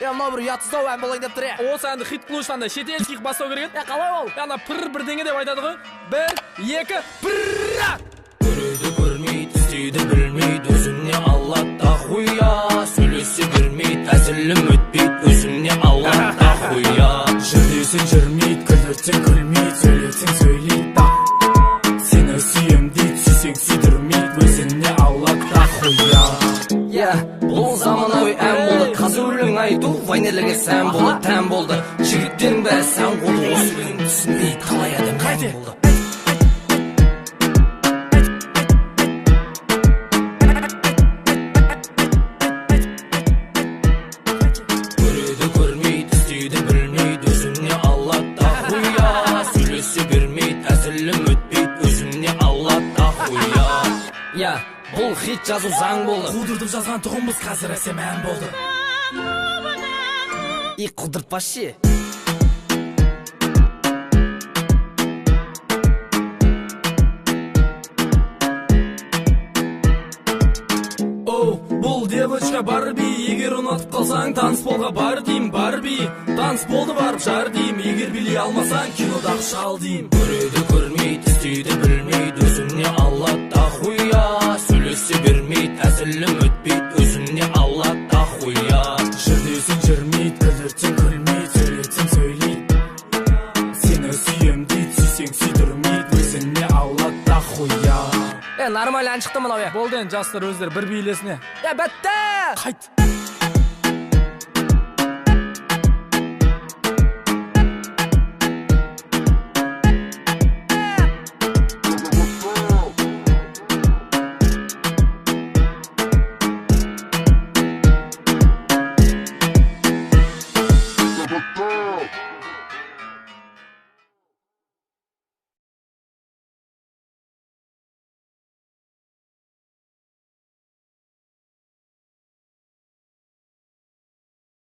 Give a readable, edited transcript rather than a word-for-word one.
Мына бір ұятсыздау ән болайын деп тұр. Осы әнді хит қылу үшін андай шетелдік басу керек еді. Қалай ол? Ана бірдеңе деп айтады ғой. 1, 2, пырра! Көреді көрмейді, істейді білмейді, өзіне аллата хуя. Сөйлесе бермейді, әзілім өтпейді, өзіне аллата хуя. Жүрдесін жүрмейді, күлдірсең күлмейді, сөйлесең сөйлейді. Сені сүйем дейді, сүйсең сүйдірмейді, өзіне аллата хуя. Бұл заманауи ән болды, қазір өлең айту вайнерлерге сән болды, тән болды. Жігіттердің бәрі сән қолды, осы өлең түсінбейді, қалай адам мән болды. Көреді көрмейді, істейді білмейді, өзіне аллата хуя. Сөйлесе бермейді, әзілім өтпейді, өзіне аллата хуя. Бұл хит жазу заң болды. Қудыртып жазған тұғымыз қазір әсем ән болды. Қудыртпашы. Бұл девочка Барби, егер ұнатып қалсаң танцполға бар дейм, Барби. Танцполды барып жар дейм, егер билей алмасаң кинодағы шал дейм. Көреді көрмейді, істейді білмейді, өзіне аллата хуя. Сөйлесе бермейді, әзілім өтпейді, өзіне аллата хуя. Жүрдесін жүрмейді, күлдірсең күлмейді, сөйлесең сөйлейді. Сені сүйем дейді, сүйсең сүйдірмейді, өзіне аллата хуя. Нормально ән шықты мынау. Болды енді жастар өздері бір билесіне. Бітті! Қайт.